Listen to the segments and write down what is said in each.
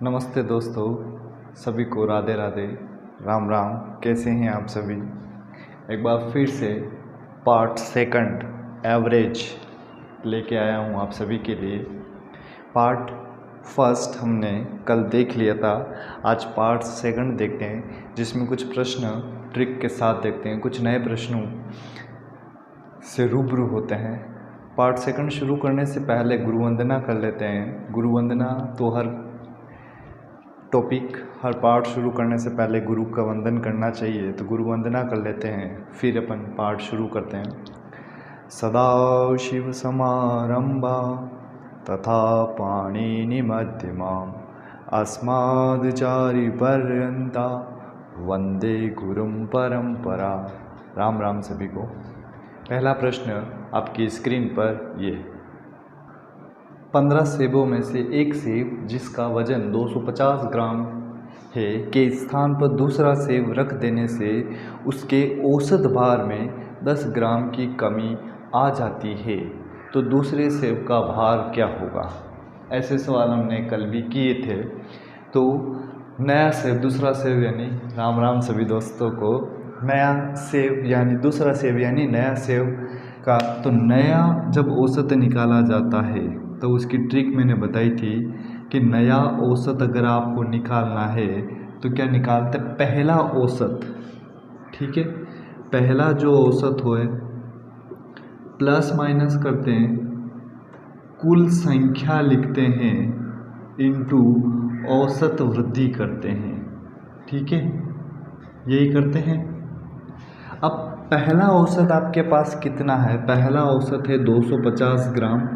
नमस्ते दोस्तों, सभी को राधे राधे, राम राम। कैसे हैं आप सभी? एक बार फिर से पार्ट सेकंड एवरेज लेके आया हूँ आप सभी के लिए। पार्ट फर्स्ट हमने कल देख लिया था, आज पार्ट सेकंड देखते हैं जिसमें कुछ प्रश्न ट्रिक के साथ देखते हैं, कुछ नए प्रश्नों से रूबरू होते हैं। पार्ट सेकंड शुरू करने से पहले गुरु वंदना कर लेते हैं। गुरु वंदना तो हर टॉपिक, हर पार्ट शुरू करने से पहले गुरु का वंदन करना चाहिए, तो गुरु वंदना कर लेते हैं, फिर अपन पार्ट शुरू करते हैं। सदाशिव समारंभा तथा पाणिनि मध्यमाम् अस्मदाचार्य पर्यंता वंदे गुरुं परंपरा। राम राम सभी को। पहला प्रश्न आपकी स्क्रीन पर ये: 15 सेबों में से एक सेब जिसका वजन 250 ग्राम है के स्थान पर दूसरा सेब रख देने से उसके औसत भार में 10 ग्राम की कमी आ जाती है, तो दूसरे सेब का भार क्या होगा? ऐसे सवाल हमने कल भी किए थे। तो नया सेब, दूसरा सेब यानी राम राम सभी दोस्तों को। नया सेब यानी दूसरा सेब यानी नया सेब का, तो नया जब औसत निकाला जाता है तो उसकी ट्रिक मैंने बताई थी कि नया औसत अगर आपको निकालना है तो क्या निकालते हैं? पहला औसत, ठीक है, पहला जो औसत हो प्लस माइनस करते हैं, कुल संख्या लिखते हैं, इनटू औसत वृद्धि करते हैं, ठीक है, यही करते हैं। अब पहला औसत आपके पास कितना है? पहला औसत है 250 ग्राम।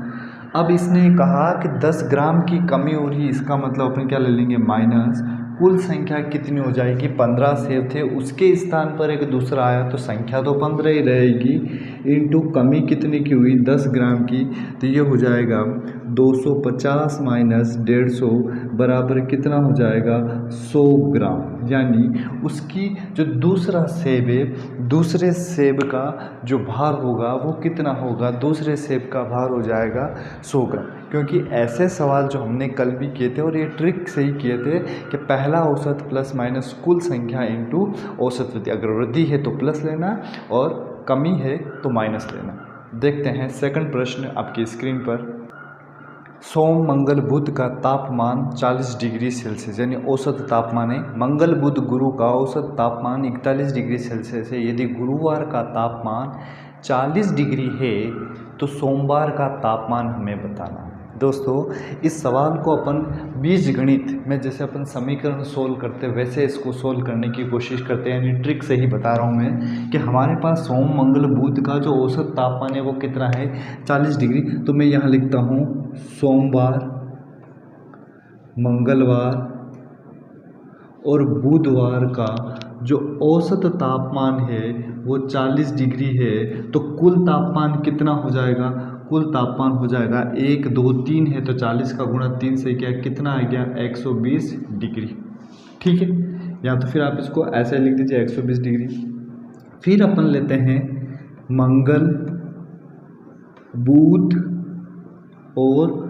अब इसने कहा कि 10 ग्राम की कमी हो रही, इसका मतलब अपन क्या ले लेंगे? माइनस कुल संख्या कितनी हो जाएगी? 15 सेब थे, उसके स्थान पर एक दूसरा आया तो संख्या तो 15 ही रहेगी, इनटू कमी कितनी की हुई? 10 ग्राम की। तो ये हो जाएगा 250 माइनस 150 बराबर कितना हो जाएगा? 100 ग्राम। यानी उसकी जो दूसरा सेब है, दूसरे सेब का जो भार होगा वो कितना होगा? दूसरे सेब का भार हो जाएगा 100 ग्राम। क्योंकि ऐसे सवाल जो हमने कल भी किए थे और ये ट्रिक से ही किए थे कि पहला औसत प्लस माइनस कुल संख्या इंटू औसत वृद्धि, अगर वृद्धि है तो प्लस लेना और कमी है तो माइनस लेना। देखते हैं सेकंड प्रश्न आपकी स्क्रीन पर। सोम मंगल बुध का तापमान 40 डिग्री सेल्सियस यानी औसत तापमान है। मंगल बुध गुरु का औसत तापमान 41 डिग्री सेल्सियस है। यदि गुरुवार का तापमान 40 डिग्री है तो सोमवार का तापमान हमें बताना है। दोस्तों, इस सवाल को अपन बीजगणित में जैसे अपन समीकरण सोल्व करते हैं वैसे इसको सोल्व करने की कोशिश करते हैं, यानी ट्रिक से ही बता रहा हूँ मैं कि हमारे पास सोम मंगल बुध का जो औसत तापमान है वो कितना है? 40 डिग्री। तो मैं यहाँ लिखता हूँ सोमवार, मंगलवार और बुधवार का जो औसत तापमान है वो 40 डिग्री है, तो कुल तापमान कितना हो जाएगा? कुल तापमान हो जाएगा 1 2 3 है तो 40 का गुणा 3 से क्या कितना आ गया? 120 डिग्री, ठीक है। या तो फिर आप इसको ऐसे लिख दीजिए 120 डिग्री। फिर अपन लेते हैं मंगल, बुध और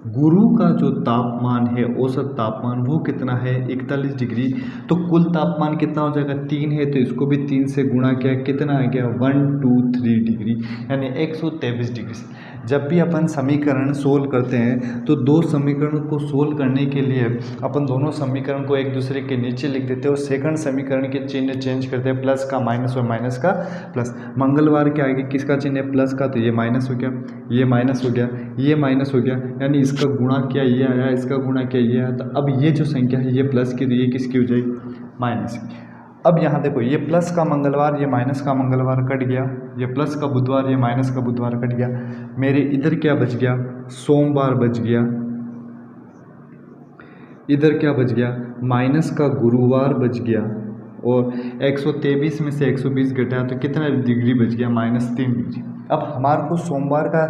गुरु का जो तापमान है औसत तापमान वो कितना है? 41 डिग्री। तो कुल तापमान कितना हो जाएगा? 3 है तो इसको भी 3 से गुणा किया, कितना आ गया? 1 2 3 डिग्री यानी 123 डिग्री। जब भी अपन समीकरण सोल्व करते हैं तो दो समीकरण को सोल्व करने के लिए अपन दोनों समीकरण को एक दूसरे के नीचे लिख देते हैं और सेकंड समीकरण के चिन्ह चेंज करते हैं, प्लस का माइनस और माइनस का प्लस। मंगलवार के आगे किसका चिन्ह है? प्लस का, तो ये माइनस हो गया, ये माइनस हो गया, ये माइनस हो गया, यानी इसका गुणा किया ये आया, इसका गुणा किया ये आया। तो अब ये जो संख्या है ये प्लस की, तो ये किसकी हो जाएगी? माइनस की। अब यहाँ देखो, ये प्लस का मंगलवार ये माइनस का मंगलवार कट गया, ये प्लस का बुधवार ये माइनस का बुधवार कट गया। मेरे इधर क्या बच गया? सोमवार बच गया। इधर क्या बच गया? माइनस का गुरुवार बच गया। और 123 में से 120 घटाया तो कितना डिग्री बच गया? -3 डिग्री। अब हमारे को सोमवार का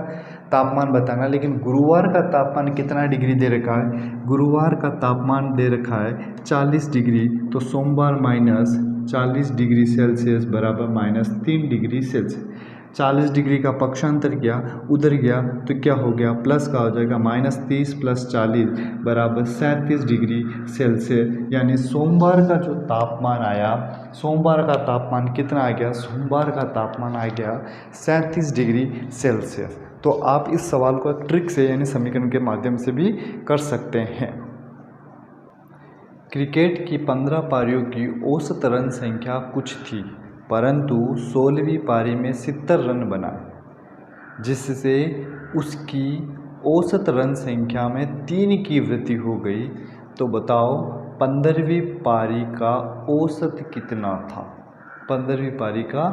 तापमान बताना, लेकिन गुरुवार का तापमान कितना डिग्री दे रखा है? गुरुवार का तापमान दे रखा है 40 डिग्री, तो सोमवार -40 डिग्री सेल्सियस बराबर -3 डिग्री सेल्सियस। 40 डिग्री का पक्षांतर किया, उधर गया तो क्या हो गया, प्लस का हो जाएगा, -30 + 40 = 37 डिग्री सेल्सियस। यानी सोमवार का जो तापमान आया, सोमवार का तापमान कितना आ गया, सोमवार का तापमान आ गया 37 डिग्री सेल्सियस। तो आप इस सवाल को ट्रिक से यानी समीकरण के माध्यम से भी कर सकते हैं। क्रिकेट की 15 पारियों की औसत रन संख्या कुछ थी, परंतु 16वीं पारी में 70 रन बनाए, जिससे उसकी औसत रन संख्या में 3 की वृद्धि हो गई। तो बताओ 15वीं पारी का औसत कितना था, 15वीं पारी का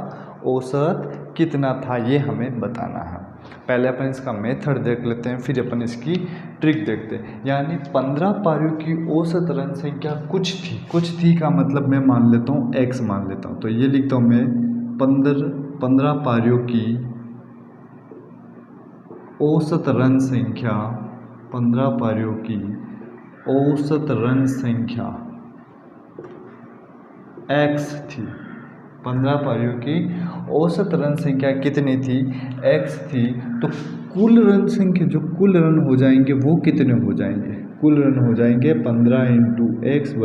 औसत कितना था, ये हमें बताना है। पहले अपन इसका मेथड देख लेते हैं, फिर अपन इसकी ट्रिक देखते हैं। यानी 15 पारियों की औसत रन संख्या कुछ थी, कुछ थी का मतलब मैं मान लेता हूँ x मान लेता हूँ। तो ये लिखता हूँ मैं 15 पारियों की औसत रन संख्या, 15 पारियों की औसत रन संख्या x थी। 15 पारियों की औसत रन संख्या कितनी थी, x थी। तो कुल रन संख्या, जो कुल रन हो जाएंगे वो कितने हो जाएंगे, कुल रन हो जाएंगे 15 × x =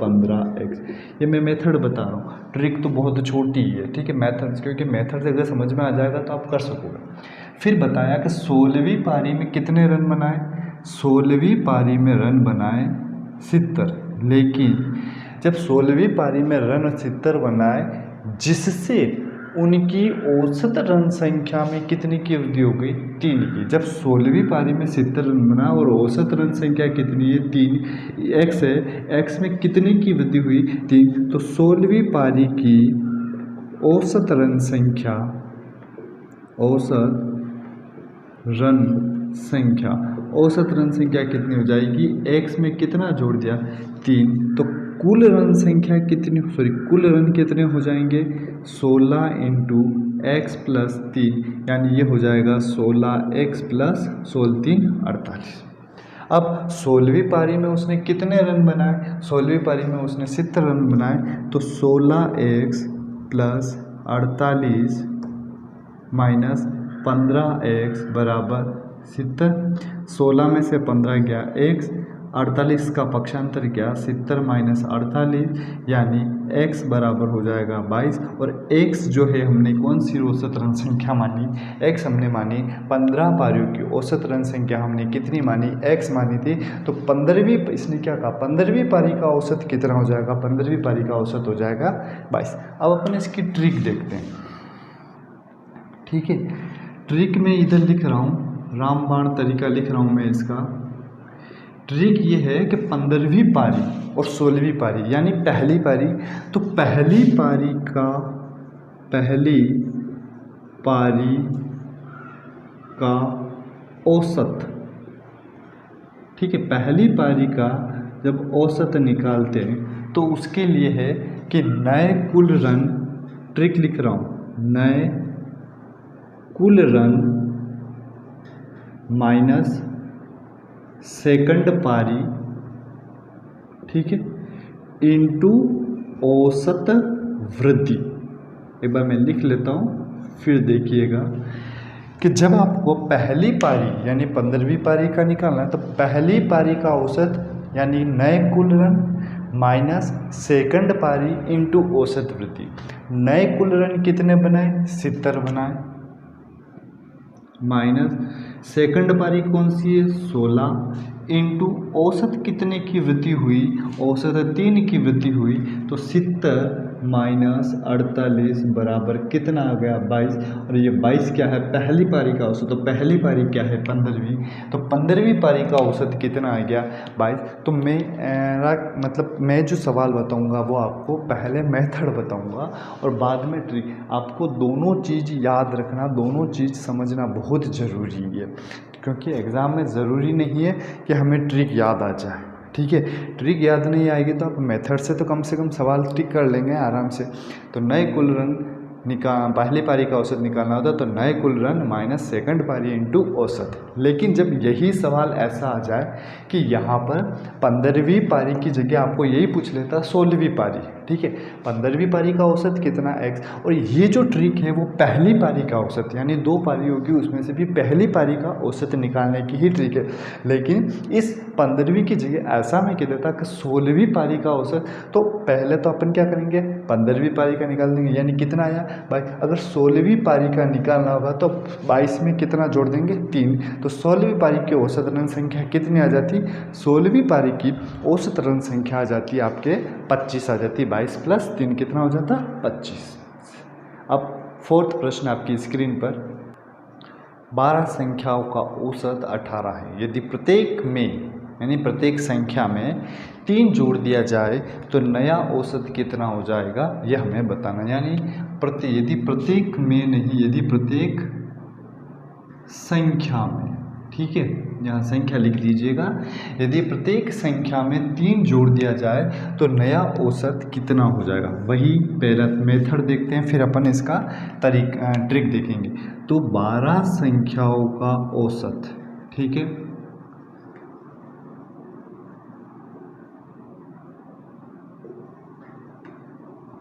15x। ये मैं मेथड बता रहा हूँ, ट्रिक तो बहुत छोटी है, ठीक है। मेथड, क्योंकि मेथड से अगर समझ में आ जाएगा तो आप कर सकोगे। फिर बताया कि 16वीं पारी में कितने रन बनाए, 16वीं पारी में रन बनाए 70। लेकिन जब 16वीं पारी में रन 70 बनाए, जिससे उनकी औसत रन संख्या में कितनी की वृद्धि हो गई, 3 की। जब 16वीं पारी में 70 रन बना और औसत रन संख्या कितनी है, 3, x है, x में कितने की वृद्धि हुई, 3। तो 16वीं पारी की औसत रन संख्या, औसत रन संख्या कितनी हो जाएगी, x में कितना जोड़ दिया, 3। तो कुल रन संख्या कितनी, कुल रन कितने हो जाएंगे, 16 × x + 3, यानी ये हो जाएगा 16x + 16 3 48। अब 16वीं पारी में उसने कितने रन बनाए, 16वीं पारी में उसने 70 रन बनाए। तो 16x + 48 - 15x = 70। 16 में से 15 गया x, 48 का पक्षांतर किया, 70 - 48, यानी x बराबर हो जाएगा 22। और x जो है हमने कौन सी औसत रन संख्या मानी, x हमने मानी 15 पारियों की औसत रन संख्या हमने कितनी मानी, x मानी थी। तो 15वीं, इसने क्या कहा, 15वीं पारी का औसत कितना हो जाएगा, 15वीं पारी का औसत हो जाएगा 22। अब अपन इसकी ट्रिक देखते हैं, ठीक है। ट्रिक में इधर लिख रहा हूँ, रामबाण तरीका लिख रहा हूँ मैं इसका। ट्रिक ये है कि 15वीं पारी और 16वीं पारी, यानी पहली पारी, तो पहली पारी का औसत, ठीक है। पहली पारी का जब औसत निकालते हैं तो उसके लिए है कि नए कुल रन, ट्रिक लिख रहा हूँ, नए कुल रन माइनस सेकंड पारी, ठीक है, इनटू औसत वृद्धि। एक बार मैं लिख लेता हूँ, फिर देखिएगा कि जब आपको पहली पारी यानी 15वीं पारी का निकालना है, तो पहली पारी का औसत यानी नए कुल रन माइनस सेकंड पारी इनटू औसत वृद्धि। नए कुल रन कितने बनाए, 70 बनाए, माइनस सेकंड पारी कौन सी है, 16, इनटू औसत कितने की वृद्धि हुई, औसत 3 की वृद्धि हुई। तो 70 - 48 बराबर कितना आ गया, 22। और ये 22 क्या है, पहली पारी का औसत। तो पहली पारी क्या है, 15वीं। तो 15वीं पारी का औसत कितना आ गया, 22। तो मैं जो सवाल बताऊंगा वो आपको पहले मेथड बताऊंगा और बाद में ट्रिक। आपको दोनों चीज़ याद रखना, दोनों चीज़ समझना बहुत ज़रूरी है, क्योंकि एग्ज़ाम में ज़रूरी नहीं है कि हमें ट्रिक याद आ जाए, ठीक है। ट्रिक याद नहीं आएगी तो आप मेथड से तो कम सवाल टिक कर लेंगे आराम से। तो नए कुल रन पहली पारी का औसत निकालना होता है, तो नए कुल रन माइनस सेकंड पारी इनटू औसत। लेकिन जब यही सवाल ऐसा आ जाए कि यहाँ पर 15वीं पारी की जगह आपको यही पूछ लेता 16वीं पारी, ठीक है। 15वीं पारी का औसत कितना x, और ये जो ट्रिक है वो पहली पारी का औसत, यानी 2 पारी होगी उसमें से भी पहली पारी का औसत निकालने की ही ट्रिक है। लेकिन इस 15वीं की जगह ऐसा मैं कह देता कि 16वीं पारी का औसत, तो पहले तो अपन क्या करेंगे 15वीं पारी का निकाल देंगे, यानी कितना आया भाई, अगर 16वीं पारी का निकालना होगा तो 22 में कितना जोड़ देंगे 3, तो 16वीं पारी की औसत रन संख्या कितनी आ जाती, 16वीं पारी की औसत रन संख्या आ जाती है आपके 25 आ जाती, 22 + 3 कितना हो जाता 25। अब 4th प्रश्न आपकी स्क्रीन पर, 12 संख्याओं का औसत 18 है, यदि प्रत्येक में यानी प्रत्येक संख्या में 3 जोड़ दिया जाए तो नया औसत कितना हो जाएगा, यह हमें बताना। यानी यदि प्रत्येक में नहीं, यदि प्रत्येक संख्या में, ठीक है, यहाँ संख्या लिख लीजिएगा, यदि प्रत्येक संख्या में 3 जोड़ दिया जाए तो नया औसत कितना हो जाएगा। वही पहला मेथड देखते हैं, फिर अपन इसका ट्रिक देखेंगे। तो 12 संख्याओं का औसत, ठीक है,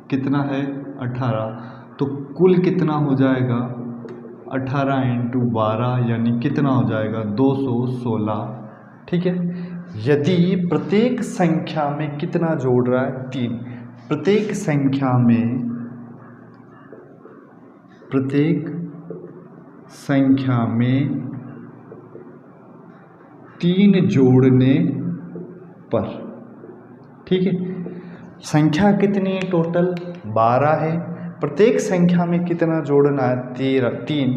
कितना है 18, तो कुल कितना हो जाएगा 18 × 12 यानी कितना हो जाएगा 216, ठीक है। यदि प्रत्येक संख्या में कितना जोड़ रहा है 3, प्रत्येक संख्या में 3 जोड़ने पर, ठीक है, संख्या कितनी है टोटल 12 है, प्रत्येक संख्या में कितना जोड़ना है 3,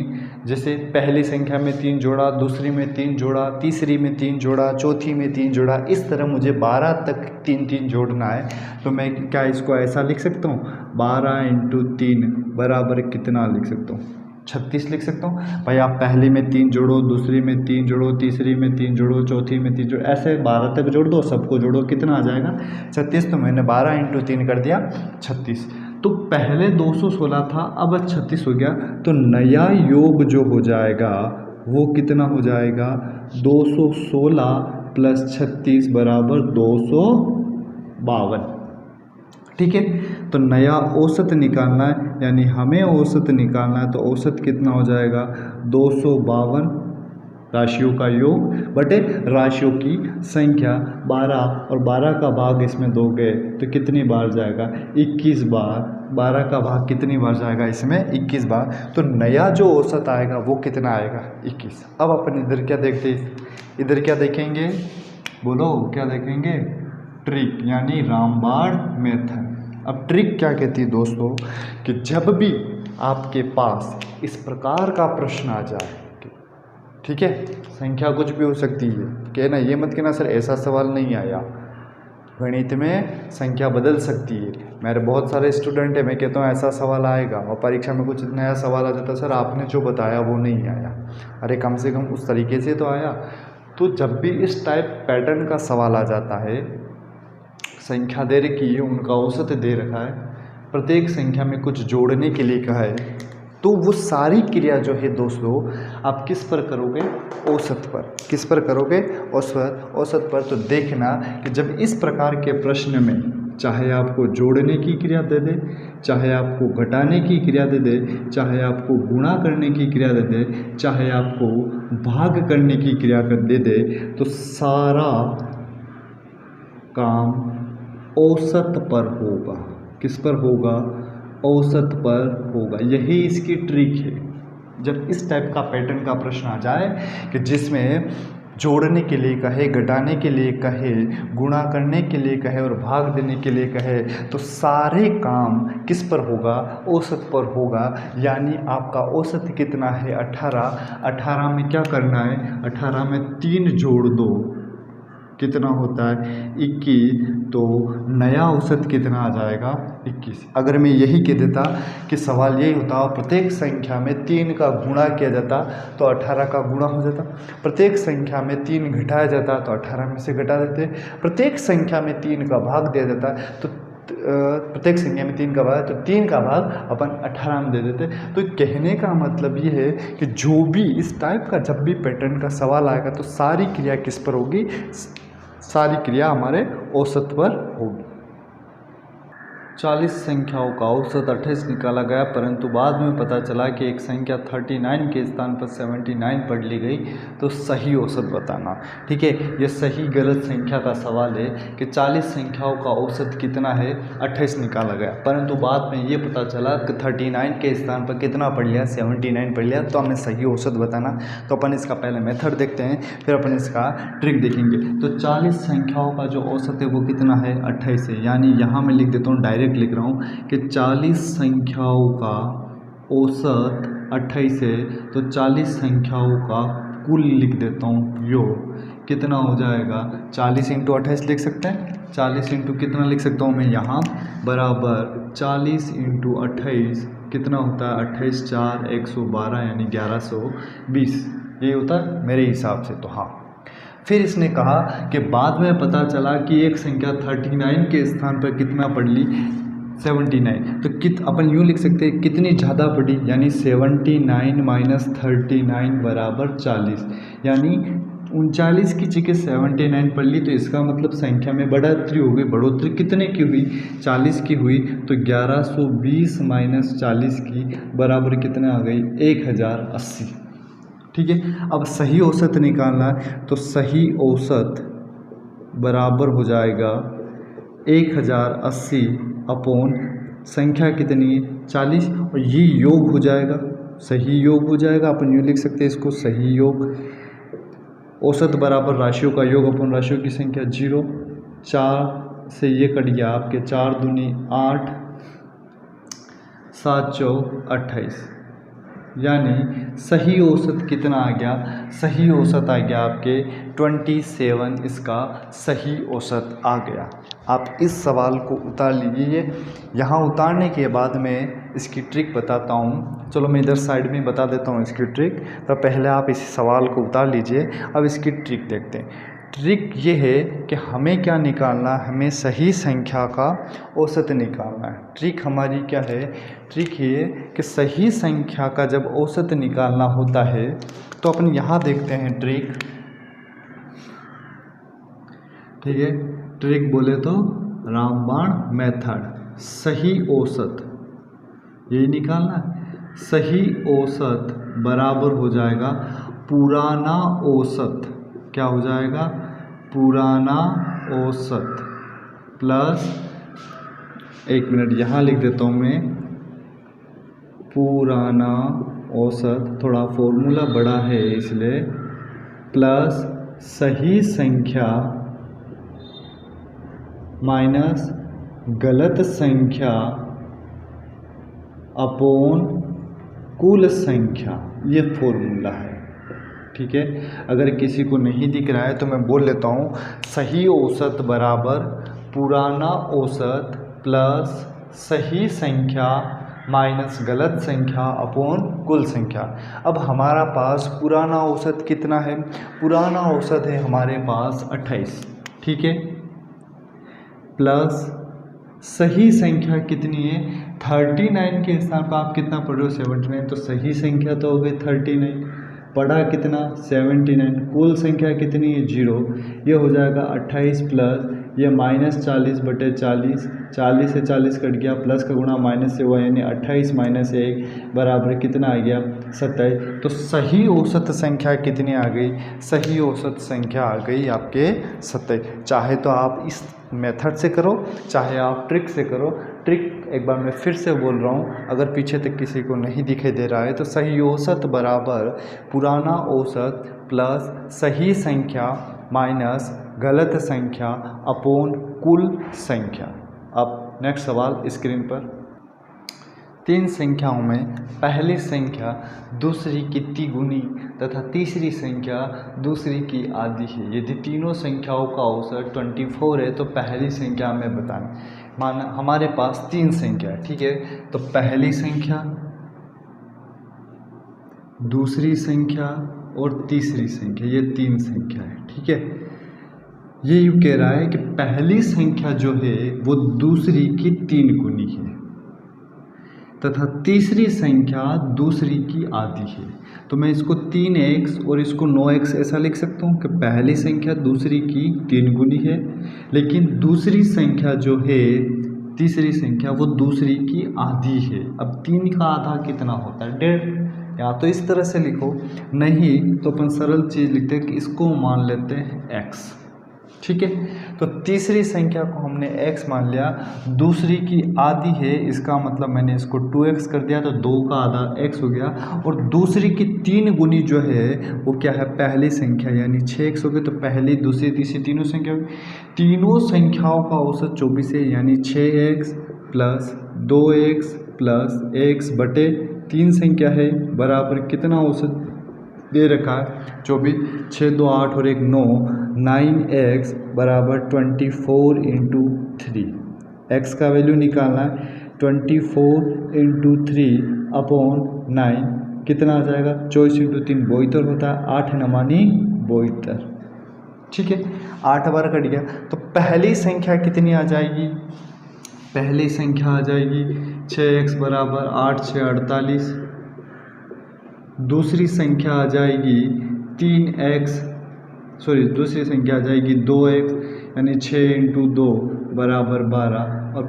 जैसे पहली संख्या में 3 जोड़ा, दूसरी में 3 जोड़ा, तीसरी में 3 जोड़ा, चौथी में 3 जोड़ा, इस तरह मुझे 12 तक 3 जोड़ना है। तो मैं क्या इसको ऐसा लिख सकता हूँ, 12 × 3 बराबर कितना लिख सकता हूँ 36 लिख सकता हूँ। भाई आप पहली में 3 जोड़ो, दूसरी में 3 जोड़ो, तीसरी में 3 जोड़ो, चौथी में 3 जोड़ो, ऐसे 12 तक जोड़ दो, सबको जोड़ो, कितना आ जाएगा 36। तो मैंने 12 × 3 कर दिया 36। तो पहले 216 था, अब 36 हो गया, तो नया योग जो हो जाएगा वो कितना हो जाएगा 216 + 36 बराबर 252, ठीक है। तो नया औसत निकालना है, यानी हमें औसत निकालना है, तो औसत कितना हो जाएगा 252 राशियों का योग बटे राशियों की संख्या 12, और 12 का भाग इसमें दोगे तो कितनी बार जाएगा 21 बार, 12 का भाग कितनी बार जाएगा इसमें 21 बार। तो नया जो औसत आएगा वो कितना आएगा 21। अब अपन इधर क्या देखते हैं, इधर क्या देखेंगे, बोलो क्या देखेंगे, ट्रिक यानी रामबाण मेथड। अब ट्रिक क्या कहती है दोस्तों, कि जब भी आपके पास इस प्रकार का प्रश्न आ जाए, ठीक है, संख्या कुछ भी हो सकती है, कहना ये मत कहना सर ऐसा सवाल नहीं आया, गणित में संख्या बदल सकती है। मेरे बहुत सारे स्टूडेंट है, मैं कहता हूँ ऐसा सवाल आएगा, और परीक्षा में कुछ नया सवाल आ जाता सर आपने जो बताया वो नहीं आया, अरे कम से कम उस तरीके से तो आया। तो जब भी इस टाइप पैटर्न का सवाल आ जाता है, संख्या दे रखी है, उनका औसत दे रखा है, प्रत्येक संख्या में कुछ जोड़ने के लिए कहा है, तो वो सारी क्रिया जो है दोस्तों आप किस पर करोगे, औसत पर। किस पर करोगे, औसत पर। तो देखना कि जब इस प्रकार के प्रश्न में चाहे आपको जोड़ने की क्रिया दे दे, चाहे आपको घटाने की क्रिया दे दे, चाहे आपको गुणा करने की क्रिया दे दे, चाहे आपको भाग करने की क्रिया दे दे, तो सारा काम औसत पर होगा। किस पर होगा, औसत पर होगा। यही इसकी ट्रिक है। जब इस टाइप का पैटर्न का प्रश्न आ जाए कि जिसमें जोड़ने के लिए कहे, घटाने के लिए कहे, गुणा करने के लिए कहे और भाग देने के लिए कहे, तो सारे काम किस पर होगा, औसत पर होगा। यानी आपका औसत कितना है 18 में क्या करना है, 18 में 3 जोड़ दो, कितना होता है 21, तो नया औसत कितना आ जाएगा 21। अगर मैं यही कह देता कि सवाल यही होता और प्रत्येक संख्या में 3 का गुणा किया जाता तो 18 का गुणा हो जाता, प्रत्येक संख्या में 3 घटाया जाता तो 18 में से घटा देते, प्रत्येक संख्या में 3 का भाग दिया जाता तो प्रत्येक संख्या में 3 का भाग, तो 3 का भाग अपन 18 में दे देते। तो कहने का मतलब ये है कि जो भी इस टाइप का जब भी पैटर्न का सवाल आएगा तो सारी क्रिया किस पर होगी, सारी क्रिया हमारे औसत पर होगी। 40 संख्याओं का औसत 28 निकाला गया, परंतु बाद में पता चला कि एक संख्या 39 के स्थान पर 79 पढ़ ली गई, तो सही औसत बताना। ठीक है, ये सही गलत संख्या का सवाल है कि 40 संख्याओं का औसत कितना है, 28 निकाला गया, परंतु बाद में ये पता चला कि 39 के स्थान पर कितना पढ़ लिया, 79 पढ़ लिया, तो हमें सही औसत बताना। तो अपन इसका पहले मेथड देखते हैं, फिर अपन इसका ट्रिक देखेंगे। तो 40 संख्याओं का जो औसत है वो कितना है, 28 है। यानी यहाँ मैं लिख देता हूँ, डायरेक्ट लिख रहा हूँ कि 40 संख्याओं का औसत 28 है, तो 40 संख्याओं का कुल लिख देता हूँ योग, कितना हो जाएगा, 40 × 28 लिख सकते हैं। 40 इंटू कितना लिख सकता हूँ मैं यहाँ, बराबर 40 × 28 कितना होता है, 28 4 112 यानी 1120, ये होता है मेरे हिसाब से। तो हाँ, फिर इसने कहा कि बाद में पता चला कि एक संख्या 39 के स्थान पर कितना पढ़ ली, 79। तो अपन यूँ लिख सकते हैं कितनी ज़्यादा पढ़ी, यानी 79 - 39 बराबर 40, यानी 39 की जगह 79 पढ़ ली, तो इसका मतलब संख्या में बढ़ोतरी हो गई। बढ़ोतरी कितने की हुई, 40 की हुई, तो 1120 - 40 की बराबर कितना आ गई, 1080। ठीक है, अब सही औसत निकालना है, तो सही औसत बराबर हो जाएगा 1080 अपॉन संख्या कितनी है, 40, और ये योग हो जाएगा, सही योग हो जाएगा। अपन यूँ लिख सकते हैं इसको, सही योग। औसत बराबर राशियों का योग अपॉन राशियों की संख्या, 0, 4 से ये कट गया आपके, 4 दूनी 8, 7 चौक 28, यानी सही औसत कितना आ गया, सही औसत आ गया आपके 27, इसका सही औसत आ गया। आप इस सवाल को उतार लीजिए। यहाँ उतारने के बाद मैं इसकी ट्रिक बताता हूँ। चलो मैं इधर साइड में बता देता हूँ इसकी ट्रिक, तो पहले आप इस सवाल को उतार लीजिए। अब इसकी ट्रिक देखते हैं। ट्रिक ये है कि हमें क्या निकालना है, हमें सही संख्या का औसत निकालना है। ट्रिक हमारी क्या है, ट्रिक ये कि सही संख्या का जब औसत निकालना होता है, तो अपन यहाँ देखते हैं ट्रिक। ठीक है, ट्रिक बोले तो रामबाण मेथड, सही औसत यही निकालना है। सही औसत बराबर हो जाएगा पुराना औसत, क्या हो जाएगा, पुराना औसत प्लस, एक मिनट यहाँ लिख देता हूँ मैं, पुराना औसत, थोड़ा फॉर्मूला बड़ा है इसलिए, प्लस सही संख्या माइनस गलत संख्या अपॉन कुल संख्या, ये फॉर्मूला है। ठीक है, अगर किसी को नहीं दिख रहा है तो मैं बोल लेता हूँ, सही औसत बराबर पुराना औसत प्लस सही संख्या माइनस गलत संख्या अपॉन कुल संख्या। अब हमारा पास पुराना औसत कितना है, पुराना औसत है हमारे पास 28, ठीक है, प्लस सही संख्या कितनी है, 39 के स्थान पर आप कितना पढ़ रहे हो, 79, तो सही संख्या तो हो गई 39, पढ़ा कितना 79, कुल संख्या कितनी है 0, ये हो जाएगा 28 प्लस ये -40/40, 40 से 40 कट गया, प्लस का गुणा माइनस से हुआ, यानी 28 - 1 बराबर कितना आ गया 27। तो सही औसत संख्या कितनी आ गई, सही औसत संख्या आ गई आपके 27। चाहे तो आप इस मेथड से करो, चाहे आप ट्रिक से करो। ट्रिक एक बार मैं फिर से बोल रहा हूँ, अगर पीछे तक किसी को नहीं दिखाई दे रहा है, तो सही औसत बराबर पुराना औसत प्लस सही संख्या माइनस गलत संख्या अपॉन कुल संख्या। अब नेक्स्ट सवाल स्क्रीन पर, 3 संख्याओं में पहली संख्या दूसरी की तिगुनी तथा तीसरी संख्या दूसरी की आधी है। यदि तीनों संख्याओं का औसत 24 है तो पहली संख्या हमें बताना। माना हमारे पास 3 संख्या है, ठीक है, तो पहली संख्या, दूसरी संख्या और तीसरी संख्या, ये 3 संख्या है, ठीक है। ये यूँ कह रहा है कि पहली संख्या जो है वो दूसरी की 3 गुनी है तथा तीसरी संख्या दूसरी की आधी है। तो मैं इसको 3x और इसको 9x ऐसा लिख सकता हूँ कि पहली संख्या दूसरी की 3 गुनी है, लेकिन दूसरी संख्या जो है तीसरी संख्या वो दूसरी की आधी है। अब 3 का आधा कितना होता है? 1.5। या तो इस तरह से लिखो, नहीं तो अपन सरल चीज़ लिखते हैं कि इसको मान लेते हैं x। ठीक है, तो तीसरी संख्या को हमने x मान लिया, दूसरी की आधी है, इसका मतलब मैंने इसको 2x कर दिया, तो 2 का आधा x हो गया। और दूसरी की 3 गुनी जो है वो क्या है? पहली संख्या, यानी 6x हो गई। तो पहली, दूसरी, तीसरी तीनों संख्या होगी। तीनों संख्याओं का औसत 24 है, यानी 6x plus 2x plus x बटे 3 संख्या है बराबर कितना औसत दे रखा है? 24। 6 2 8 और 1 9, 9x बराबर 24 इंटू 3। x का वैल्यू निकालना है, 24 इंटू 3 अपॉन 9 कितना आ जाएगा? 24 इंटू 3 72 होता है, 8 नमानी 72। ठीक है, 8 बार कट गया। तो पहली संख्या कितनी आ जाएगी? पहली संख्या आ जाएगी 6x बराबर 8 6 48। दूसरी संख्या आ जाएगी 3x, सॉरी दूसरी संख्या आ जाएगी 2x, यानी 6 इंटू 2 बराबर 12। और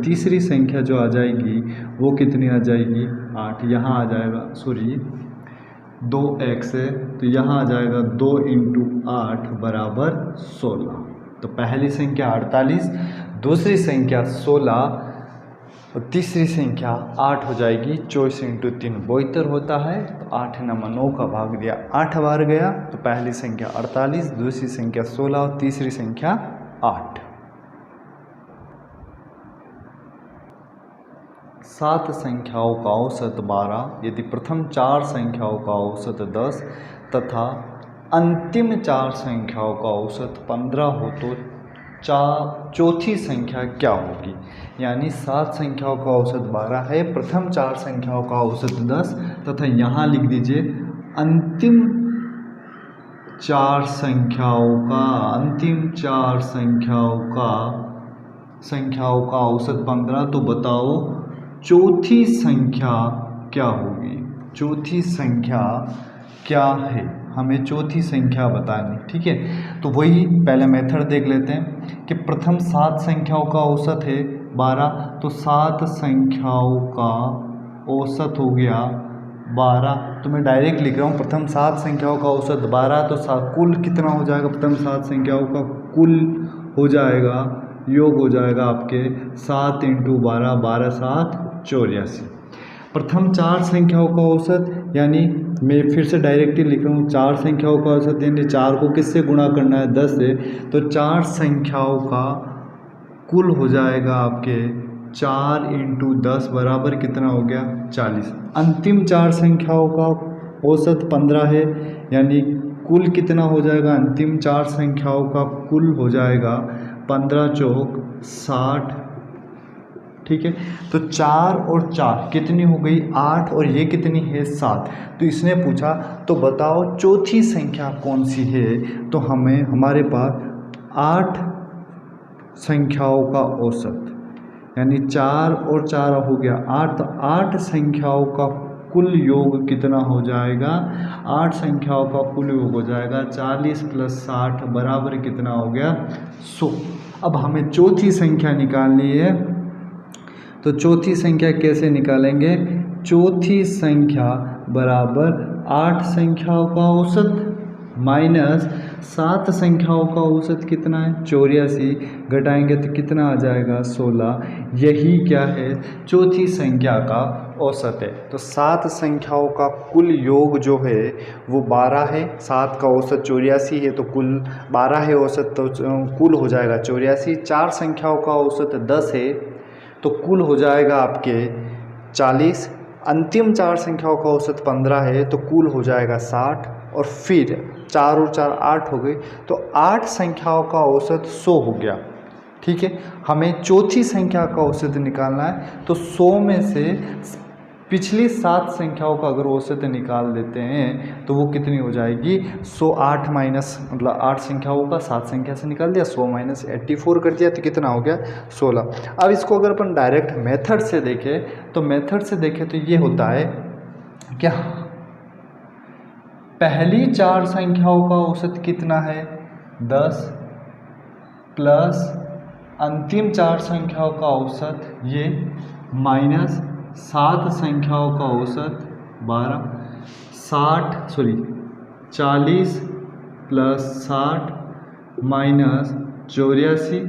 तीसरी संख्या जो आ जाएगी वो कितनी आ जाएगी? 8। यहाँ आ जाएगा, सॉरी 2x है, तो यहाँ आ जाएगा 2 इंटू 8 बराबर 16। तो पहली संख्या 48, दूसरी संख्या 16 और तीसरी संख्या 8 हो जाएगी। 24 इंटू 3 72 होता है, तो 8 नंबर 9 का भाग दिया, 8 बार गया। तो पहली संख्या 48, दूसरी संख्या 16 और तीसरी संख्या 8। 7 संख्याओं का औसत 12 यदि प्रथम 4 संख्याओं का औसत 10 तथा अंतिम 4 संख्याओं का औसत 15 हो तो चौथी संख्या क्या होगी? यानी 7 संख्याओं का औसत 12 है, प्रथम 4 संख्याओं का औसत 10 तथा यहाँ लिख दीजिए अंतिम 4 संख्याओं का औसत 15। तो बताओ चौथी संख्या क्या होगी? चौथी संख्या क्या है? हमें चौथी संख्या बतानी। ठीक है, तो वही पहले मेथड देख लेते हैं कि प्रथम 7 संख्याओं का औसत है 12, तो 7 संख्याओं का औसत हो गया 12। तो मैं डायरेक्ट लिख रहा हूँ प्रथम 7 संख्याओं का औसत 12, तो कुल कितना हो जाएगा? प्रथम 7 संख्याओं का कुल हो जाएगा, योग हो जाएगा आपके 7 इंटू 12, 12 7 84। प्रथम 4 संख्याओं का औसत, यानी मैं फिर से डायरेक्टली लिख रहा हूँ 4 संख्याओं का औसत, यानी 4 को किससे गुणा करना है? 10 से। तो 4 संख्याओं का कुल हो जाएगा आपके 4 इंटू 10 बराबर कितना हो गया? 40। अंतिम 4 संख्याओं का औसत 15 है, यानी कुल कितना हो जाएगा? अंतिम 4 संख्याओं का कुल हो जाएगा 15 चौक 60। ठीक है, तो 4 और 4 कितनी हो गई? 8, और ये कितनी है? 7। तो इसने पूछा तो बताओ चौथी संख्या कौन सी है? तो हमारे पास 8 संख्याओं का औसत, यानी 4 और 4 हो गया 8, तो 8 संख्याओं का कुल योग कितना हो जाएगा? 8 संख्याओं का कुल योग हो जाएगा 40 प्लस 60 बराबर कितना हो गया? 100। अब हमें चौथी संख्या निकालनी है, तो चौथी संख्या कैसे निकालेंगे? चौथी संख्या बराबर 8 संख्याओं का औसत माइनस 7 संख्याओं का औसत कितना है? 84, घटाएंगे तो कितना आ जाएगा? 16। यही क्या है? चौथी संख्या का औसत है। तो 7 संख्याओं का कुल योग जो है वो 12 है, 7 का औसत 84 है, तो कुल 12 है औसत, तो कुल हो जाएगा 84। 4 संख्याओं का औसत 10 है, तो कुल हो जाएगा आपके 40। अंतिम 4 संख्याओं का औसत 15 है, तो कुल हो जाएगा 60। और फिर 4 और 4 8 हो गई, तो 8 संख्याओं का औसत 100 हो गया। ठीक है, हमें चौथी संख्या का औसत निकालना है, तो 100 में से पिछली 7 संख्याओं का अगर औसत निकाल देते हैं तो वो कितनी हो जाएगी? 100 8 माइनस, मतलब 8 संख्याओं का 7 संख्या से निकाल दिया, 100 माइनस 84 कर दिया, तो कितना हो गया? 16। अब इसको अगर अपन डायरेक्ट मेथड से देखें, तो मेथड से देखें तो ये होता है क्या? पहली 4 संख्याओं का औसत कितना है? 10 प्लस अंतिम 4 संख्याओं का औसत ये माइनस 7 संख्याओं का औसत 40 प्लस 60 माइनस 84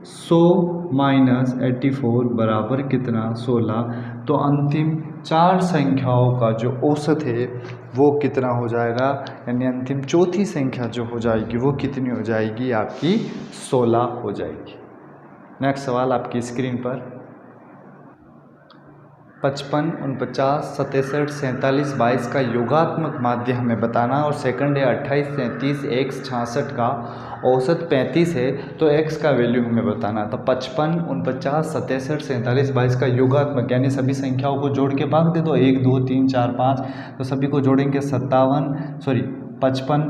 100 माइनस 84 बराबर कितना 16। तो अंतिम 4 संख्याओं का जो औसत है वो कितना हो जाएगा, यानी अंतिम चौथी संख्या जो हो जाएगी वो कितनी हो जाएगी, आपकी 16 हो जाएगी। नेक्स्ट सवाल आपकी स्क्रीन पर 55, 49, 67, 47, 22 का योगात्मक माध्य हमें बताना और सेकंड है 28, 37, x 66 का औसत 35 है तो x का वैल्यू हमें बताना। तो 55, 49, 67, 47, 22 का योगात्मक यानी सभी संख्याओं को जोड़ के भाग दे दो 1 2 3 4 5, तो सभी को जोड़ेंगे 55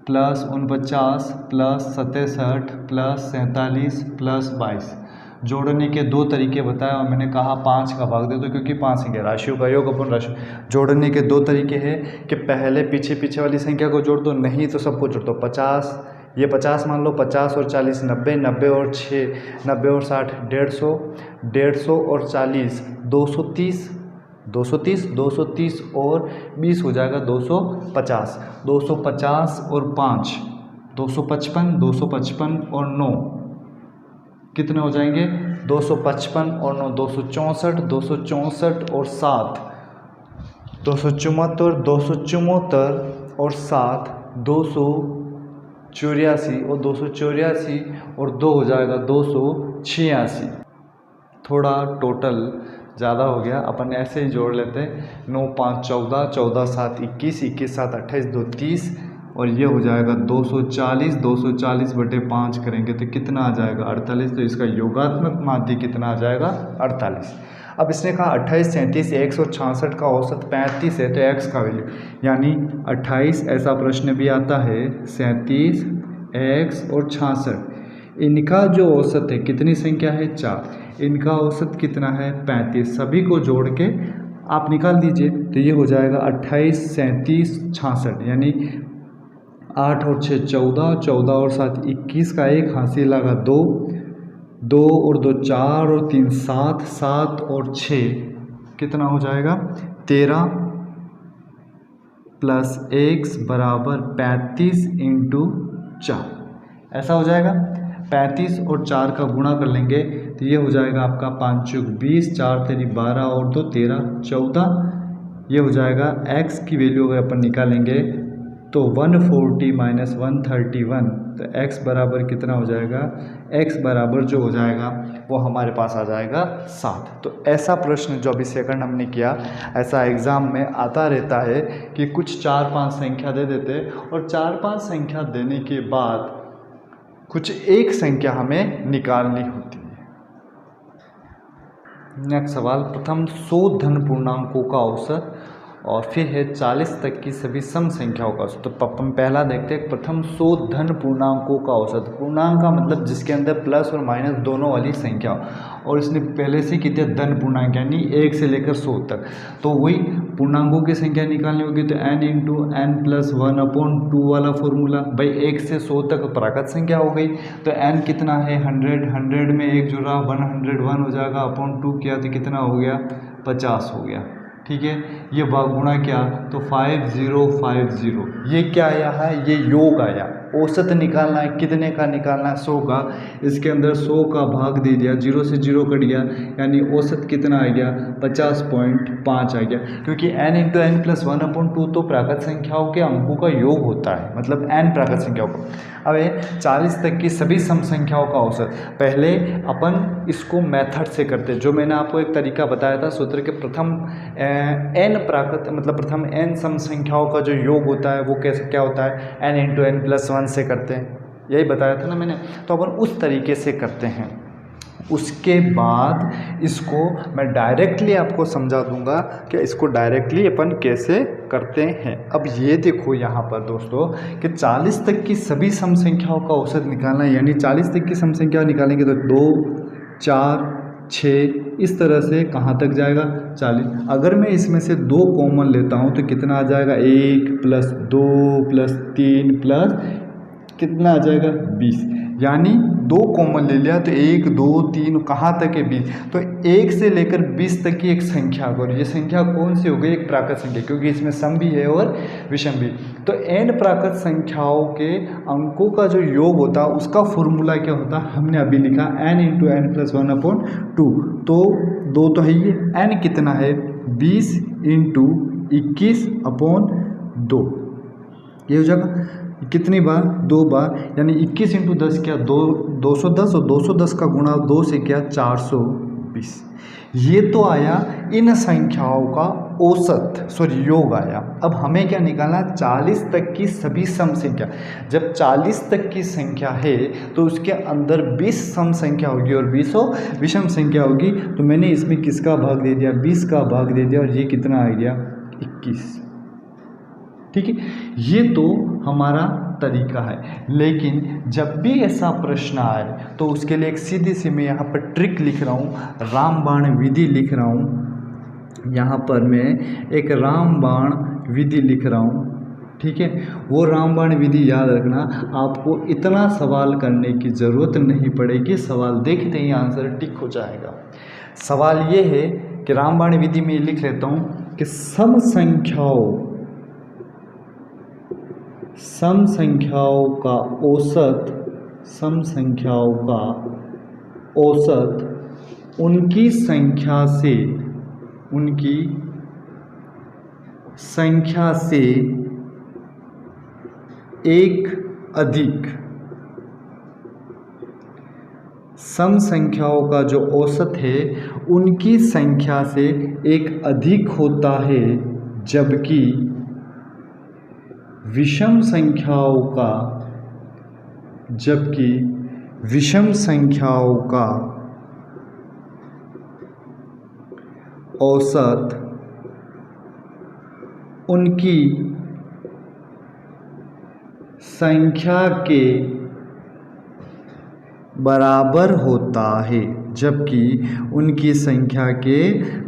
प्लस 49 प्लस 67 प्लस 47 प्लस 22। जोड़ने के 2 तरीके बताए और मैंने कहा 5 का भाग दे दो क्योंकि 5 संख्या राशियों का योग अपन राशि। जोड़ने के 2 तरीके हैं कि पहले पीछे वाली संख्या को जोड़ दो, नहीं तो सबको जोड़ दो। 50 ये 50 मान लो, 50 और 40 90, 90 और 6 90 और 60 150, 150 और 40 230, 230 और 20 हो जाएगा 250, 250 और 5 255, 255 और 9 कितने हो जाएंगे 255 और 9 264, 264 और 7 274, 274 और 7 284 और 284 और 2 हो जाएगा 286। थोड़ा टोटल ज़्यादा हो गया, अपन ऐसे ही जोड़ लेते हैं। 9 5 14, 14 7 21, 21 7 28, 2 30 और ये हो जाएगा 240, 240 बटे 5 करेंगे तो कितना आ जाएगा 48। तो इसका योगात्मक माध्य कितना आ जाएगा 48। अब इसने कहा 28, 37, x और 66 का औसत 35 है तो x का वैल्यू यानी 28 ऐसा प्रश्न भी आता है 37 x और 66, इनका जो औसत है कितनी संख्या है 4, इनका औसत कितना है 35, सभी को जोड़ के आप निकाल दीजिए तो ये हो जाएगा 28, 37, 66 यानी 8 और 6 14, 14 और 7 21 का 1 हासिल लगा 2, 2 और 2 4 और 3 7, 7 और 6 कितना हो जाएगा 13 प्लस x बराबर 35 इंटू 4, ऐसा हो जाएगा। 35 और 4 का गुणा कर लेंगे तो ये हो जाएगा आपका 5 चौक 20, 4 तेरी 12 और 2 13 14, ये हो जाएगा x की वैल्यू अगर अपन निकालेंगे तो 140 माइनस 131, तो x बराबर कितना हो जाएगा, x बराबर जो हो जाएगा वो हमारे पास आ जाएगा 7। तो ऐसा प्रश्न जो अभी सेकंड हमने किया ऐसा एग्ज़ाम में आता रहता है कि कुछ 4-5 संख्या दे देते और 4-5 संख्या देने के बाद कुछ एक संख्या हमें निकालनी होती है। नेक्स्ट सवाल, प्रथम 100 धन पूर्णांकों का औसत और फिर है 40 तक की सभी सम संख्याओं का औसत। तो हम पहला देखते हैं प्रथम 100 धन पूर्णांकों का औसत। पूर्णांक का मतलब जिसके अंदर प्लस और माइनस दोनों वाली संख्या, और इसने पहले से कितने धन पूर्णांक यानी 1 से लेकर 100 तक, तो वही पूर्णांकों की संख्या निकालनी होगी तो n इंटू n प्लस 1/2 वाला फॉर्मूला। भाई 1 से 100 तक प्राकृत संख्या हो गई तो n कितना है 100, 100 में 1 जुड़ा 101 हो जाएगा, अपॉन 2 किया तो कितना हो गया 50 हो गया। ठीक है, ये गुणा क्या तो 5050, ये क्या आया है ये योग आया। औसत निकालना है, कितने का निकालना है 100 का, इसके अंदर 100 का भाग दे दिया, 0 से 0 कट गया यानी औसत कितना आ गया 50.5 आ गया, क्योंकि n इंटू एन प्लस 1/2 तो प्राकृत संख्याओं के अंकों का योग होता है, मतलब n प्राकृत संख्याओं का। अब 40 तक की सभी सम संख्याओं का औसत, पहले अपन इसको मेथड से करते, जो मैंने आपको एक तरीका बताया था सूत्र के प्रथम n प्राकृत मतलब प्रथम n सम संख्याओं का जो योग होता है वो कैसे क्या होता है n इंटू एन प्लस 1 से करते हैं, यही बताया था ना मैंने। तो अपन उस तरीके से करते हैं, उसके बाद इसको मैं डायरेक्टली आपको समझा दूंगा कि इसको डायरेक्टली अपन कैसे करते हैं। अब ये देखो यहाँ पर दोस्तों कि 40 तक की सभी सम संख्याओं का औसत निकालना है, यानी 40 तक की सम संख्या निकालेंगे तो 2 4 6 इस तरह से कहाँ तक जाएगा 40। अगर मैं इसमें से 2 कॉमन लेता हूँ तो कितना आ जाएगा 1 प्लस 2 प्लस 3 प्लस कितना आ जाएगा 20, यानी 2 कॉमन ले लिया तो 1 2 3 कहाँ तक है 20। तो 1 से लेकर 20 तक की एक संख्या और ये संख्या कौन सी हो गई, एक प्राकृत संख्या, क्योंकि इसमें सम भी है और विषम भी। तो n प्राकृत संख्याओं के अंकों का जो योग होता है उसका फॉर्मूला क्या होता है, हमने अभी लिखा n × n+1/2। तो 2 तो है ये, n कितना है 20 × 21/2, ये हो जाएगा कितनी बार, 2 बार, यानी 21 × 10 क्या 210, और 210 का गुणा 2 से क्या 420। ये तो आया इन संख्याओं का औसत योग आया। अब हमें क्या निकालना, 40 तक की सभी सम संख्या। जब 40 तक की संख्या है तो उसके अंदर 20 सम संख्या होगी और 20 विषम संख्या होगी। तो मैंने इसमें किसका भाग दे दिया, 20 का भाग दे दिया, और ये कितना आ गया 21। ठीक है, ये तो हमारा तरीका है। लेकिन जब भी ऐसा प्रश्न आए तो उसके लिए एक सीधी सी मैं यहाँ पर ट्रिक लिख रहा हूँ, रामबाण विधि लिख रहा हूँ। यहाँ पर मैं एक रामबाण विधि लिख रहा हूँ। ठीक है, वो रामबाण विधि याद रखना, आपको इतना सवाल करने की ज़रूरत नहीं पड़ेगी, सवाल देखते ही आंसर टिक हो जाएगा। सवाल ये है कि रामबाण विधि में लिख लेता हूँ कि सम संख्याओं का औसत उनकी संख्या से एक अधिक, सम संख्याओं का जो औसत है उनकी संख्या से एक अधिक होता है, जबकि विषम संख्याओं का औसत उनकी संख्या के बराबर होता है, जबकि उनकी संख्या के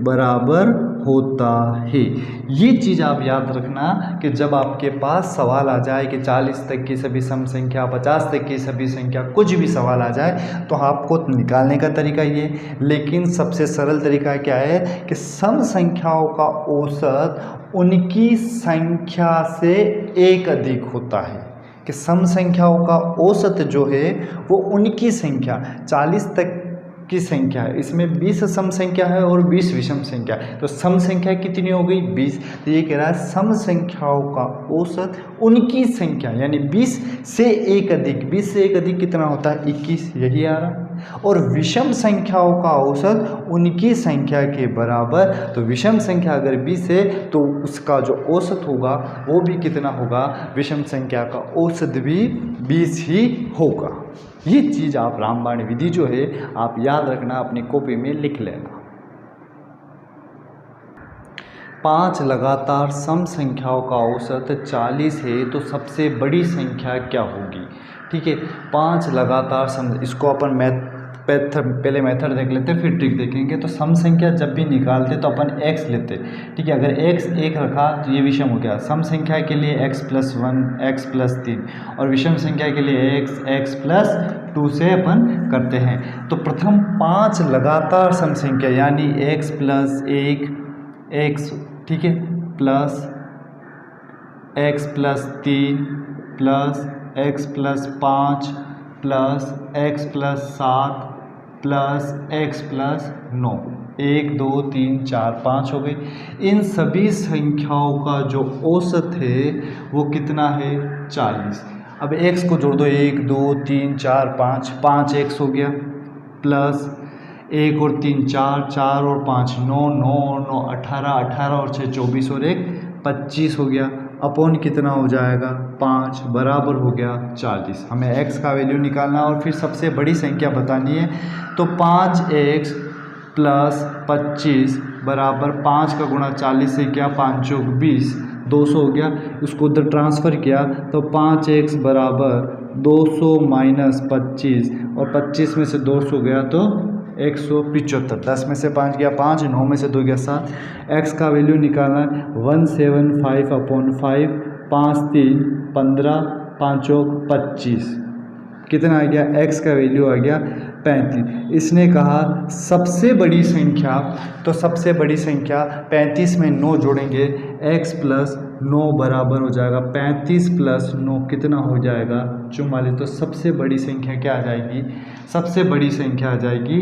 बराबर होता है। ये चीज़ आप याद रखना कि जब आपके पास सवाल आ जाए कि 40 तक की सभी सम संख्या, 50 तक की सभी संख्या, कुछ भी सवाल आ जाए तो आपको निकालने का तरीका ये, लेकिन सबसे सरल तरीका क्या है कि सम संख्याओं का औसत उनकी संख्या से एक अधिक होता है, कि सम संख्याओं का औसत जो है वो उनकी संख्या 40 तक की संख्या है, इसमें 20 सम संख्या है और 20 विषम संख्या है, तो सम संख्या कितनी हो गई 20। तो ये कह रहा है सम संख्याओं का औसत उनकी संख्या, यानी 20 से एक अधिक, 20 से एक अधिक कितना होता है 21, यही आ रहा। और विषम संख्याओं का औसत उनकी संख्या के बराबर, तो विषम संख्या अगर 20 है तो उसका जो औसत होगा वो भी कितना होगा, विषम संख्या का औसत भी 20 ही होगा। ये चीज़ आप रामबाण विधि जो है आप याद रखना, अपनी कॉपी में लिख लेना। 5 लगातार सम संख्याओं का औसत 40 है तो सबसे बड़ी संख्या क्या होगी। ठीक है, 5 लगातार सम, इसको अपन पहले मेथड देख लेते फिर ट्रिक देखेंगे। तो सम संख्या जब भी निकालते तो अपन x लेते, ठीक है, अगर x 1 रखा तो ये विषम हो गया। सम संख्या के लिए x+1, x+3, और विषम संख्या के लिए x+2 से अपन करते हैं। तो प्रथम 5 लगातार सम संख्या यानी x+1 x, ठीक है, plus x+3 plus x+5 plus x+7 plus x+9, 1 2 3 4 5 हो गई। इन सभी संख्याओं का जो औसत है वो कितना है 40। अब x को जोड़ दो, 1 2 3 4 5 x हो गया, प्लस 1 और 3 4, 4 और 5 9, 9 और 9 18, 18 और 6 24 और 1 25 हो गया। अपॉन कितना हो जाएगा 5, बराबर हो गया 40। हमें x का वैल्यू निकालना और फिर सबसे बड़ी संख्या बतानी है। तो 5x प्लस 25 बराबर 5 का गुणा 40 से क्या 5 चौक 20, 200 हो गया। उसको उधर ट्रांसफ़र किया तो 5x बराबर 200 माइनस 25, और 25 में से 200 गया तो 175। 10 में से 5 गया 5, 9 में से 2 गया 7। x का वैल्यू निकालना 175/5, 5 3 15, 5 चौक 25, कितना आ गया, x का वैल्यू आ गया 35। इसने कहा सबसे बड़ी संख्या, तो सबसे बड़ी संख्या 35 में 9 जोड़ेंगे, x प्लस 9 बराबर हो जाएगा 35 प्लस 9 कितना हो जाएगा 44। तो सबसे बड़ी संख्या क्या आ जाएगी, सबसे बड़ी संख्या आ जाएगी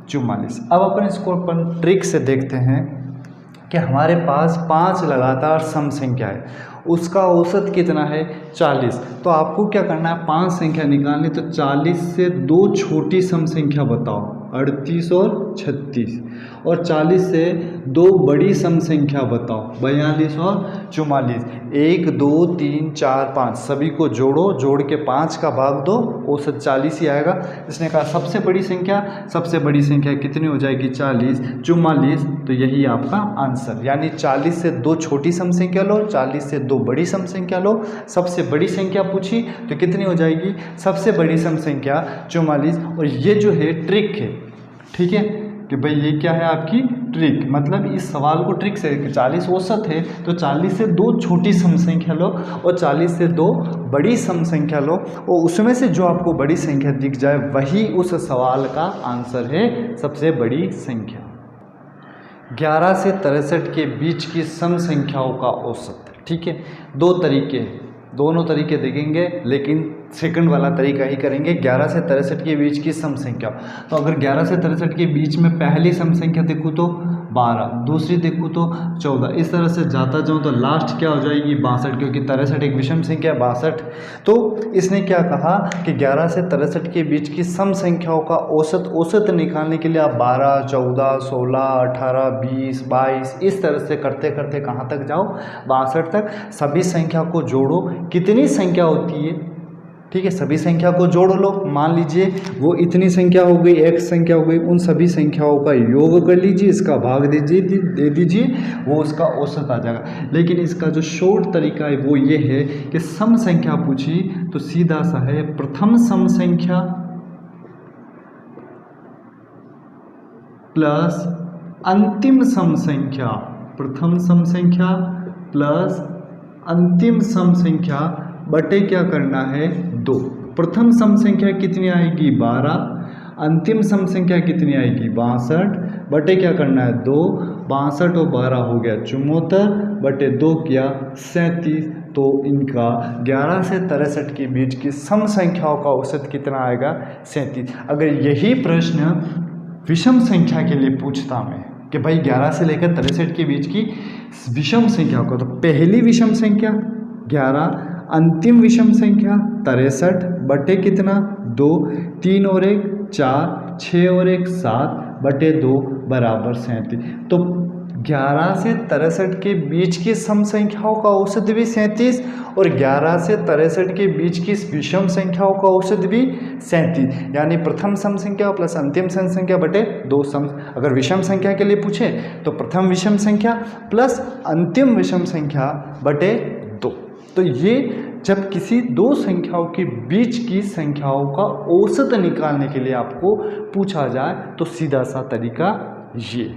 44। अब अपन इसको अपन ट्रिक से देखते हैं कि हमारे पास 5 लगातार सम संख्या है, उसका औसत कितना है 40। तो आपको क्या करना है, 5 संख्या निकालनी, तो 40 से 2 छोटी सम संख्या बताओ, 38 और 36, और 40 से 2 बड़ी सम संख्या बताओ, 42 और 44। 1 2 3 4 5 सभी को जोड़ो, जोड़ के 5 का भाग दो, औसत 40 ही आएगा। इसने कहा सबसे बड़ी संख्या, सबसे बड़ी संख्या कितनी हो जाएगी 40, 44। तो यही आपका आंसर, यानी 40 से 2 छोटी सम संख्या लो, 40 से 2 बड़ी सम संख्या लो। सबसे बड़ी संख्या पूछी तो कितनी हो जाएगी, सबसे बड़ी सम संख्या 44। और ये जो है ट्रिक है, ठीक है, कि भाई ये क्या है आपकी ट्रिक, मतलब इस सवाल को ट्रिक से, 40 औसत है तो 40 से 2 छोटी सम संख्या लो और 40 से 2 बड़ी सम संख्या लो, और उसमें से जो आपको बड़ी संख्या दिख जाए वही उस सवाल का आंसर है, सबसे बड़ी संख्या। 11 से 63 के बीच की सम संख्याओं का औसत, ठीक है। 2 तरीके, दोनों तरीके देखेंगे, लेकिन सेकंड वाला तरीका ही करेंगे। 11 से 63 के बीच की सम संख्या, तो अगर 11 से 63 के बीच में पहली सम संख्या देखूँ तो 12, दूसरी देखूँ तो 14, इस तरह से जाता जाऊँ तो लास्ट क्या हो जाएगी 62, क्योंकि 63 एक विषम संख्या 62। तो इसने क्या कहा कि 11 से 63 के बीच की सम संख्याओं का औसत निकालने के लिए आप 12, 14, 16, 18, 20, 22 इस तरह से करते करते कहाँ तक जाओ, 62 तक। सभी संख्या को जोड़ो, कितनी संख्या होती है, ठीक है, सभी संख्या को जोड़ लो। मान लीजिए वो इतनी संख्या हो गई, x संख्या हो गई, उन सभी संख्याओं का योग कर लीजिए, इसका भाग दे दीजिए, वो उसका औसत आ जाएगा। लेकिन इसका जो शॉर्ट तरीका है वो ये है कि सम संख्या पूछी तो सीधा सा है प्रथम सम संख्या प्लस अंतिम सम संख्या, प्रथम सम संख्या प्लस अंतिम सम संख्या बटे क्या करना है 2। प्रथम सम संख्या कितनी आएगी 12, अंतिम सम संख्या कितनी आएगी 62, बटे क्या करना है 2, 62 और 12 हो गया 74, बटे 2 किया 37। तो इनका 11 से 63 के बीच की सम संख्याओं का औसत कितना आएगा 37। अगर यही प्रश्न विषम संख्या के लिए पूछता मैं कि भाई 11 से लेकर 63 के बीच की विषम संख्या को, तो पहली विषम संख्या 11, अंतिम विषम संख्या 63 बटे कितना 2, 3 और 1 4, 6 और 1 7 बटे 2 बराबर 37। तो 11 से 63 के बीच की सम संख्याओं का औसत भी 37 और 11 से 63 के बीच की विषम संख्याओं का औसत भी 37, यानी प्रथम सम संख्या प्लस अंतिम सम संख्या बटे 2 सम। अगर विषम संख्या के लिए पूछे तो प्रथम विषम संख्या प्लस अंतिम विषम संख्या बटे 2। तो ये जब किसी 2 संख्याओं के बीच की संख्याओं का औसत निकालने के लिए आपको पूछा जाए तो सीधा सा तरीका ये।